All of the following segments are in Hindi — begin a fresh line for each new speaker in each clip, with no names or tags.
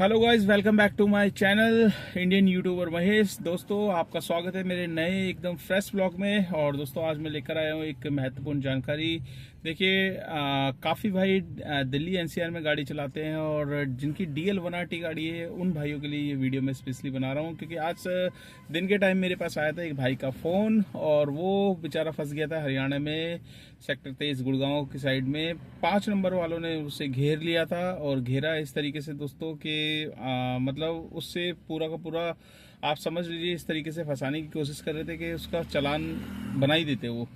Hello guys, welcome back to my channel Indian YouTuber Mahesh. दोस्तों, आपका स्वागत है मेरे नए एकदम फ्रेश ब्लॉग में। और दोस्तों, आज मैं लेकर आया हूँ एक महत्वपूर्ण जानकारी। देखिए, काफ़ी भाई दिल्ली एनसीआर में गाड़ी चलाते हैं और जिनकी DL 1RT गाड़ी है उन भाइयों के लिए ये वीडियो मैं स्पेशली बना रहा हूँ, क्योंकि आज दिन के टाइम मेरे पास आया था एक भाई का फ़ोन और वो बेचारा फंस गया था हरियाणा में, सेक्टर 23 गुड़गांव की साइड में। 5 नंबर वालों ने उसे घेर लिया था और घेरा इस तरीके से दोस्तों कि मतलब उससे पूरा का पूरा आप समझ लीजिए इस तरीके से फंसाने की कोशिश कर रहे थे कि उसका चालान बना ही देते वो।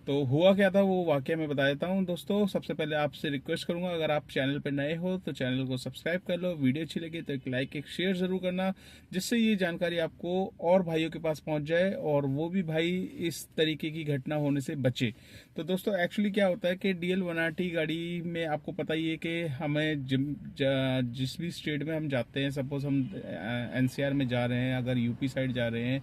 तो हुआ क्या था वो वाकया मैं बता देता हूँ। दोस्तों, सबसे पहले आपसे रिक्वेस्ट करूंगा, अगर आप चैनल पर नए हो तो चैनल को सब्सक्राइब कर लो। वीडियो अच्छी लगी तो एक लाइक एक शेयर जरूर करना, जिससे ये जानकारी आपको और भाइयों के पास पहुंच जाए और वो भी भाई इस तरीके की घटना होने से बचे। तो दोस्तों, एक्चुअली क्या होता है कि DL 1RT गाड़ी में आपको पता ही है कि हमें जिस भी स्टेट में हम जाते हैं, सपोज हम NCR में जा रहे हैं, अगर यूपी साइड जा रहे हैं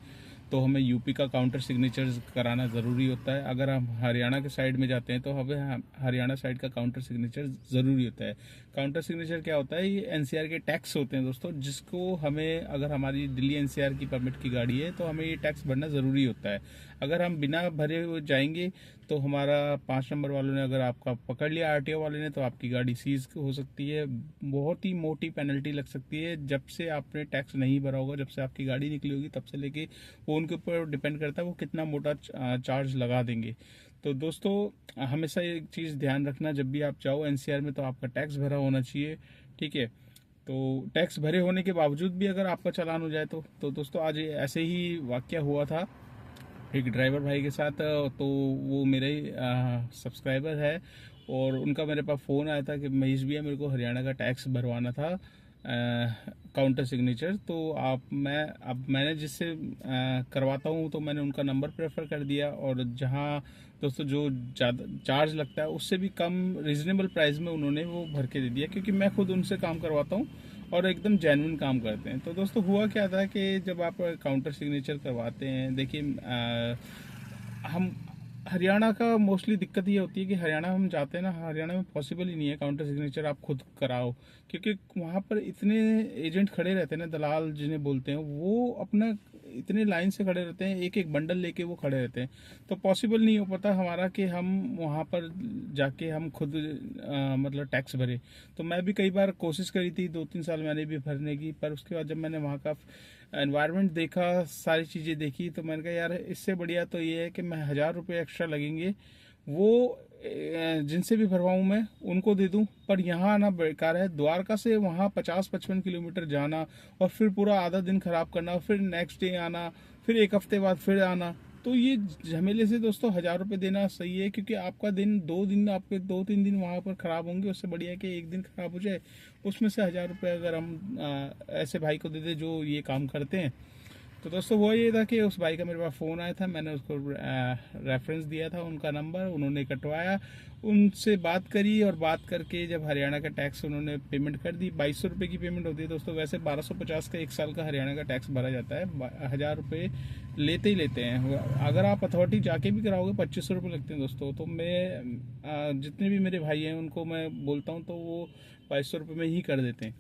तो हमें यूपी का काउंटर सिग्नेचर कराना ज़रूरी होता है। अगर हम हरियाणा के साइड में जाते हैं तो हमें हरियाणा साइड का काउंटर सिग्नेचर ज़रूरी होता है। काउंटर सिग्नेचर क्या होता है? ये NCR के टैक्स होते हैं दोस्तों, जिसको हमें, अगर हमारी दिल्ली NCR की परमिट की गाड़ी है तो हमें ये टैक्स भरना ज़रूरी होता है। अगर हम बिना भरे हुए जाएंगे तो हमारा 5 नंबर वालों ने अगर आपका पकड़ लिया, RTO वाले ने, तो आपकी गाड़ी सीज हो सकती है। बहुत ही मोटी पेनल्टी लग सकती है जब से आपने टैक्स नहीं भरा होगा, जब से आपकी गाड़ी निकली होगी तब से लेके वो उनके ऊपर डिपेंड करता है वो कितना मोटा चार्ज लगा देंगे। तो दोस्तों, हमेशा एक चीज़ ध्यान रखना, जब भी आप जाओ NCR में तो आपका टैक्स भरा होना चाहिए, ठीक है। तो टैक्स भरे होने के बावजूद भी अगर आपका चालान हो जाए तो दोस्तों, आज ऐसे ही वाकया हुआ था एक ड्राइवर भाई के साथ। तो वो मेरे सब्सक्राइबर है और उनका मेरे पास फ़ोन आया था कि महेश भैया, मेरे को हरियाणा का टैक्स भरवाना था, काउंटर सिग्नेचर। तो मैंने जिससे करवाता हूँ तो मैंने उनका नंबर प्रेफर कर दिया, और जहाँ दोस्तों जो ज़्यादा चार्ज लगता है उससे भी कम रिजनेबल प्राइस में उन्होंने वो भर के दे दिया, क्योंकि मैं खुद उनसे काम करवाता हूँ और एकदम जेन्युइन काम करते हैं। तो दोस्तों, हुआ क्या था कि जब आप काउंटर सिग्नेचर करवाते हैं, देखिए हम हरियाणा का मोस्टली दिक्कत ये होती है कि हरियाणा हम जाते हैं ना, हरियाणा में पॉसिबल ही नहीं है काउंटर सिग्नेचर आप खुद कराओ, क्योंकि वहाँ पर इतने एजेंट खड़े रहते हैं ना, दलाल जिन्हें बोलते हैं, वो अपना इतने लाइन से खड़े रहते हैं, एक एक बंडल लेके वो खड़े रहते हैं। तो पॉसिबल नहीं हो पाता हमारा कि हम वहाँ पर जाके हम खुद मतलब टैक्स भरे। तो मैं भी कई बार कोशिश करी थी, 2-3 साल मैंने भी भरने की, पर उसके बाद जब मैंने वहाँ का एनवायरनमेंट देखा, सारी चीज़ें देखी, तो मैंने कहा यार, इससे बढ़िया तो ये है कि मैं 1,000 रुपये एक्स्ट्रा लगेंगे वो जिनसे भी भरवाऊँ मैं उनको दे दूं। पर यहाँ आना बेकार है, द्वारका से वहाँ 50-55 किलोमीटर जाना और फिर पूरा आधा दिन खराब करना, फिर नेक्स्ट डे आना, फिर एक हफ्ते बाद फिर आना। तो ये झमेले से दोस्तों 1,000 रुपये देना सही है, क्योंकि आपका दिन 2 दिन, आपके 2-3 दिन वहाँ पर खराब होंगे। उससे बढ़िया है कि एक दिन खराब हो जाए, उसमें से 1,000 रुपये अगर हम ऐसे भाई को दे दे जो ये काम करते हैं। तो दोस्तों, वो ये था कि उस भाई का मेरे पास फ़ोन आया था, मैंने उसको रेफरेंस दिया था, उनका नंबर, उन्होंने कटवाया, उनसे बात करी, और बात करके जब हरियाणा का टैक्स उन्होंने पेमेंट कर दी, 2,200 रुपये की पेमेंट होती है दोस्तों। वैसे 1,250 का 1 साल का हरियाणा का टैक्स भरा जाता है, 1,000 रुपये लेते ही लेते हैं। अगर आप अथॉरिटी जाके भी कराओगे 2,500 रुपये लगते हैं दोस्तों। तो मैं जितने भी मेरे भाई हैं उनको मैं बोलता हूँ तो वो 2,200 रुपये में ही कर देते हैं।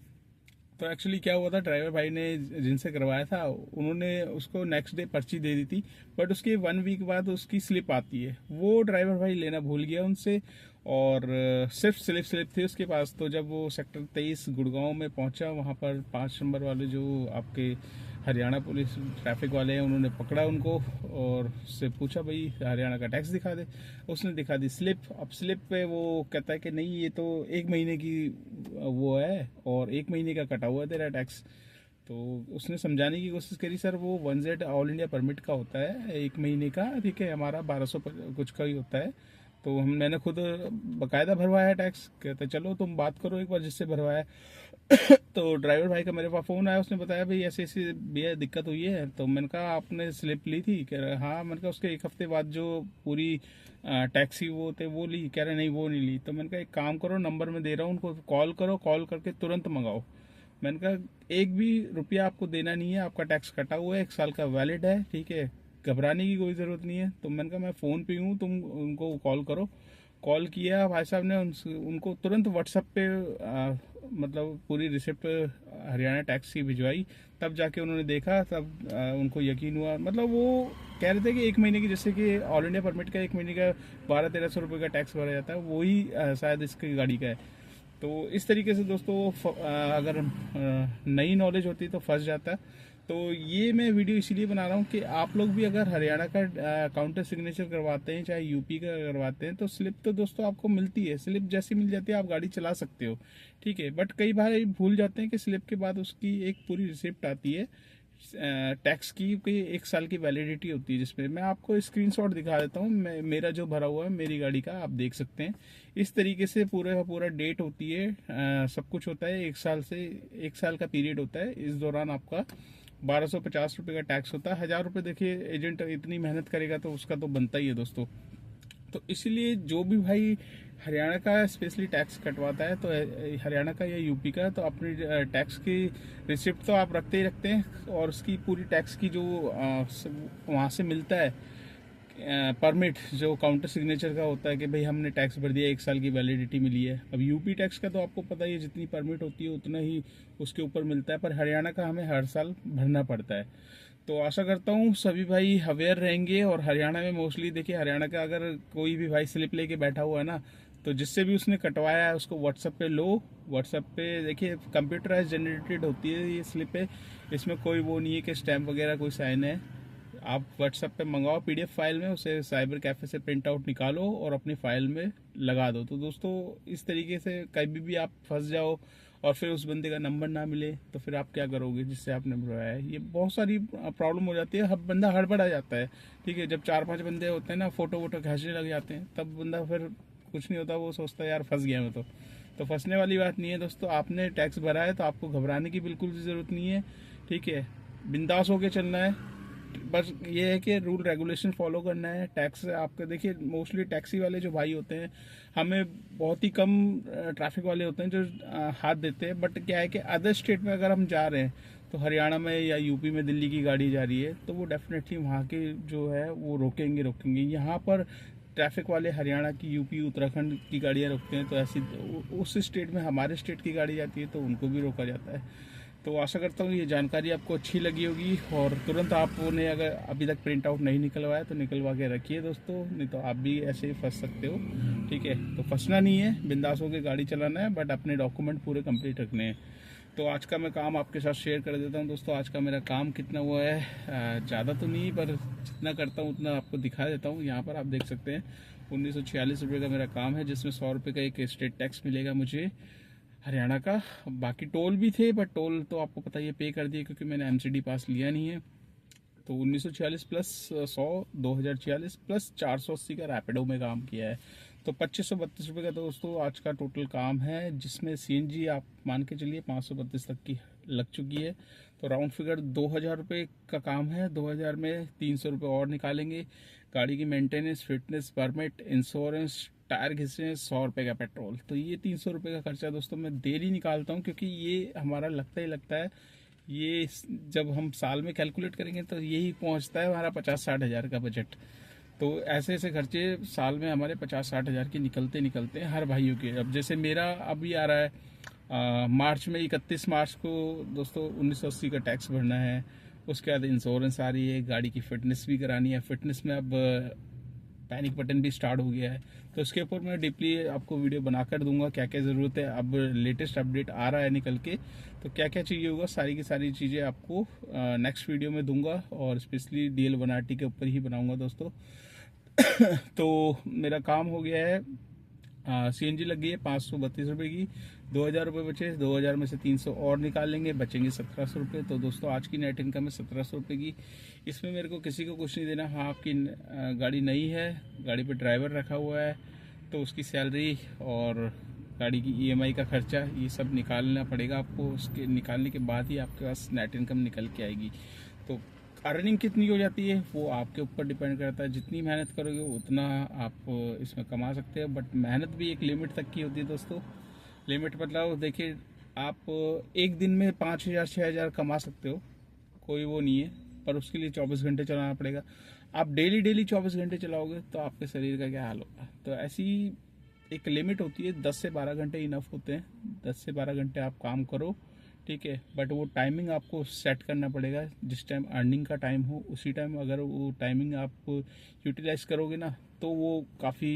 तो एक्चुअली क्या हुआ था, ड्राइवर भाई ने जिनसे करवाया था उन्होंने उसको नेक्स्ट डे पर्ची दे दी थी, बट उसके 1 वीक बाद उसकी स्लिप आती है, वो ड्राइवर भाई लेना भूल गया उनसे, और सिर्फ स्लिप थी उसके पास। तो जब वो सेक्टर 23 गुड़गांव में पहुंचा, वहां पर 5 नंबर वाले जो आपके हरियाणा पुलिस ट्रैफिक वाले हैं, उन्होंने पकड़ा उनको और उससे पूछा भाई हरियाणा का टैक्स दिखा दे। उसने दिखा दी स्लिप। अब स्लिप पे वो कहता है कि नहीं, ये तो 1 महीने की वो है और 1 महीने का कटा हुआ है तेरा टैक्स। तो उसने समझाने की कोशिश करी, सर वो 1Z ऑल इंडिया परमिट का होता है 1 महीने का, ठीक है, हमारा 1200 कुछ का ही होता है। तो मैंने खुद बकायदा भरवाया टैक्स। कहते चलो तुम बात करो एक बार जिससे भरवाया। तो ड्राइवर भाई का मेरे पास फ़ोन आया, उसने बताया भाई ऐसे ऐसी भैया दिक्कत हुई है। तो मैंने कहा आपने स्लिप ली थी? कह रहा हाँ। मैंने कहा उसके 1 हफ्ते बाद जो पूरी टैक्सी वो थे वो ली? कह रहे नहीं वो नहीं ली। तो मैंने कहा एक काम करो, नंबर मैं दे रहा हूँ उनको कॉल करो, कॉल करके तुरंत मंगाओ। मैंने कहा एक भी रुपया आपको देना नहीं है, आपका टैक्स कटा हुआ है, 1 साल का वैलिड है, ठीक है, घबराने की कोई ज़रूरत नहीं है। तो मैंने कहा मैं फ़ोन पे हूँ, तुम उनको कॉल करो। कॉल किया भाई साहब ने, उनको तुरंत व्हाट्सएप पे मतलब पूरी रिसिप्ट हरियाणा टैक्स की भिजवाई, तब जाके उन्होंने देखा, तब उनको यकीन हुआ। मतलब वो कह रहे थे कि 1 महीने की, जैसे कि ऑल इंडिया परमिट का 1 महीने का 1200-1300 रुपये का टैक्स भरा जाता है, वही शायद इसकी गाड़ी का है। तो इस तरीके से दोस्तों अगर नई नॉलेज होती तो फंस जाता। तो ये मैं वीडियो इसीलिए बना रहा हूँ कि आप लोग भी अगर हरियाणा का काउंटर सिग्नेचर करवाते हैं, चाहे यूपी का करवाते हैं, तो स्लिप तो दोस्तों आपको मिलती है। स्लिप जैसी मिल जाती है, आप गाड़ी चला सकते हो, ठीक है। बट कई बार भूल जाते हैं कि स्लिप के बाद उसकी एक पूरी रिसिप्ट आती है टैक्स की, कोई 1 साल की वैलिडिटी होती है, जिसमें मैं आपको स्क्रीनशॉट दिखा देता हूँ। मेरा जो भरा हुआ है मेरी गाड़ी का, आप देख सकते हैं। इस तरीके से पूरा पूरा डेट होती है, सब कुछ होता है। 1 साल का पीरियड होता है। इस दौरान आपका 1250 रुपये का टैक्स होता है। 1000 रुपये देखिए, एजेंट इतनी मेहनत करेगा तो उसका तो बनता ही है दोस्तों। तो इसलिए जो भी भाई हरियाणा का स्पेशली टैक्स कटवाता है, तो हरियाणा का या यूपी का, तो अपनी टैक्स की रिसिप्ट तो आप रखते ही रखते हैं, और उसकी पूरी टैक्स की जो वहाँ से मिलता है परमिट, जो काउंटर सिग्नेचर का होता है कि भाई हमने टैक्स भर दिया, 1 साल की वैलिडिटी मिली है। अब यूपी टैक्स का तो आपको पता ही है, जितनी परमिट होती है उतना ही उसके ऊपर मिलता है, पर हरियाणा का हमें हर साल भरना पड़ता है। तो आशा करता हूँ सभी भाई अवेयर रहेंगे। और हरियाणा में मोस्टली देखिए, हरियाणा का अगर कोई भी भाई स्लिप लेके बैठा हुआ है ना, तो जिससे भी उसने कटवाया है उसको व्हाट्सएप पे लो। व्हाट्सएप पे देखिए, कंप्यूटराइज जनरेटेड होती है ये स्लिप है, इसमें कोई वो नहीं है कि स्टैम्प वगैरह कोई साइन है। आप व्हाट्सएप पे मंगाओ PDF फाइल में, उसे साइबर कैफे से प्रिंट आउट निकालो और अपनी फाइल में लगा दो। तो दोस्तों इस तरीके से कभी भी आप फंस जाओ और फिर उस बंदे का नंबर ना मिले, तो फिर आप क्या करोगे जिससे आपने भरवाया है। ये बहुत सारी प्रॉब्लम हो जाती है, हर बंदा हड़बड़ा जाता है, ठीक है। जब 4-5 बंदे होते हैं ना, फोटो वोटो खींचने लग जाते हैं, तब बंदा फिर कुछ नहीं होता, वो सोचता है यार फंस गया मैं। तो फंसने वाली बात नहीं है दोस्तों। आपने टैक्स भरा है तो आपको घबराने की बिल्कुल भी ज़रूरत नहीं है, ठीक है। बिंदास होके चलना है। बस ये है कि रूल रेगुलेशन फॉलो करना है। टैक्स आपके देखिए, मोस्टली टैक्सी वाले जो भाई होते हैं, हमें बहुत ही कम ट्रैफिक वाले होते हैं जो हाथ देते हैं। बट क्या है कि अदर स्टेट में अगर हम जा रहे हैं, तो हरियाणा में या यूपी में दिल्ली की गाड़ी जा रही है, तो वो डेफिनेटली वहाँ के जो है वो रोकेंगे। यहाँ पर ट्रैफिक वाले हरियाणा की, यूपी, उत्तराखंड की गाड़ियाँ रोकते हैं, तो ऐसी उस स्टेट में हमारे स्टेट की गाड़ी जाती है तो उनको भी रोका जाता है। तो आशा करता हूँ ये जानकारी आपको अच्छी लगी होगी, और तुरंत आपने अगर अभी तक प्रिंट आउट नहीं निकलवाया तो निकलवा के रखिए दोस्तों, नहीं तो आप भी ऐसे ही फंस सकते हो, ठीक है। तो फंसना नहीं है, बिंदास होकर गाड़ी चलाना है, बट अपने डॉक्यूमेंट पूरे कंप्लीट रखने हैं। तो आज का मैं काम आपके साथ शेयर कर देता हूँ दोस्तों। आज का मेरा काम कितना हुआ है, ज़्यादा तो नहीं, पर जितना करता हूँ उतना आपको दिखा देता हूँ। यहाँ पर आप देख सकते हैं 1946 रुपये का मेरा काम है, जिसमें 100 रुपये का एक स्टेट टैक्स मिलेगा मुझे हरियाणा का। बाकी टोल भी थे, बट टोल तो आपको पता ही है, पे कर दिए क्योंकि मैंने MCD पास लिया नहीं है। तो 1946 प्लस 100, 2046 प्लस 480 का रैपिडो में काम किया है। तो 2532 रुपये का दोस्तों आज का टोटल काम है, जिसमें CNG आप मान के चलिए 532 तक की लग चुकी है। तो राउंड फिगर 2000 रुपये का काम है। 2000 में 300 रुपये और निकालेंगे। गाड़ी की maintenance, fitness, permit, insurance, tyre घिसने, 100 रुपये का पेट्रोल। तो ये 300 रुपये का खर्चा दोस्तों मैं डेली निकालता हूँ, क्योंकि ये हमारा लगता ही लगता है। ये जब हम साल में कैलकुलेट करेंगे तो यही पहुंचता है हमारा 50-60 हज़ार का बजट। तो ऐसे ऐसे खर्चे साल में हमारे 50-60 हज़ार के निकलते हैं हर भाइयों के। अब जैसे मेरा अभी आ रहा है मार्च में, 31 मार्च को दोस्तों 1980 का टैक्स भरना है। उसके बाद इंश्योरेंस आ रही है, गाड़ी की फिटनेस भी करानी है। फिटनेस में अब पैनिक बटन भी स्टार्ट हो गया है, तो इसके ऊपर मैं डीपली आपको वीडियो बनाकर दूंगा क्या क्या ज़रूरत है। अब लेटेस्ट अपडेट आ रहा है निकल के, तो क्या क्या चाहिए होगा सारी की सारी चीज़ें आपको नेक्स्ट वीडियो में दूंगा, और स्पेशली DL1RT के ऊपर ही बनाऊंगा दोस्तों। तो मेरा काम हो गया है। CNG लग गई है 532 रुपये की। 2000 रुपये बचे, 2000 में से 300 और निकालेंगे, बचेंगे 1700 रुपये। तो दोस्तों आज की नेट इनकम है 1700 रुपये की। इसमें मेरे को किसी को कुछ नहीं देना। हाँ, आपकी गाड़ी नई है, गाड़ी पे ड्राइवर रखा हुआ है, तो उसकी सैलरी और गाड़ी की EMI का खर्चा, ये सब निकालना पड़ेगा आपको। उसके निकालने के बाद ही आपके पास नेट इनकम निकल के आएगी। तो अर्निंग कितनी हो जाती है वो आपके ऊपर डिपेंड करता है। जितनी मेहनत करोगे उतना आप इसमें कमा सकते हो, बट मेहनत भी एक लिमिट तक की होती है दोस्तों। लिमिट मतलब देखिए, आप एक दिन में 5000 6000 कमा सकते हो, कोई वो नहीं है, पर उसके लिए 24 घंटे चलाना पड़ेगा। आप डेली 24 घंटे चलाओगे तो आपके शरीर का क्या हाल होगा। तो ऐसी एक लिमिट होती है, 10 से 12 घंटे इनफ होते हैं। 10 से 12 घंटे आप काम करो, ठीक है। बट वो टाइमिंग आपको सेट करना पड़ेगा, जिस टाइम अर्निंग का टाइम हो उसी टाइम अगर वो टाइमिंग आप यूटिलाइज करोगे ना, तो वो काफ़ी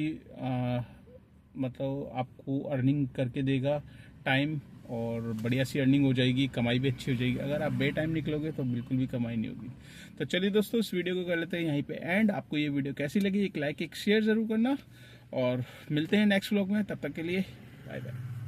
मतलब आपको अर्निंग करके देगा टाइम, और बढ़िया सी अर्निंग हो जाएगी, कमाई भी अच्छी हो जाएगी। अगर आप बे टाइम निकलोगे तो बिल्कुल भी कमाई नहीं होगी। तो चलिए दोस्तों, इस वीडियो को कर लेते हैं यहीं पे एंड। आपको ये वीडियो कैसी लगी, एक लाइक एक शेयर ज़रूर करना, और मिलते हैं नेक्स्ट व्लॉग में। तब तक के लिए बाय बाय।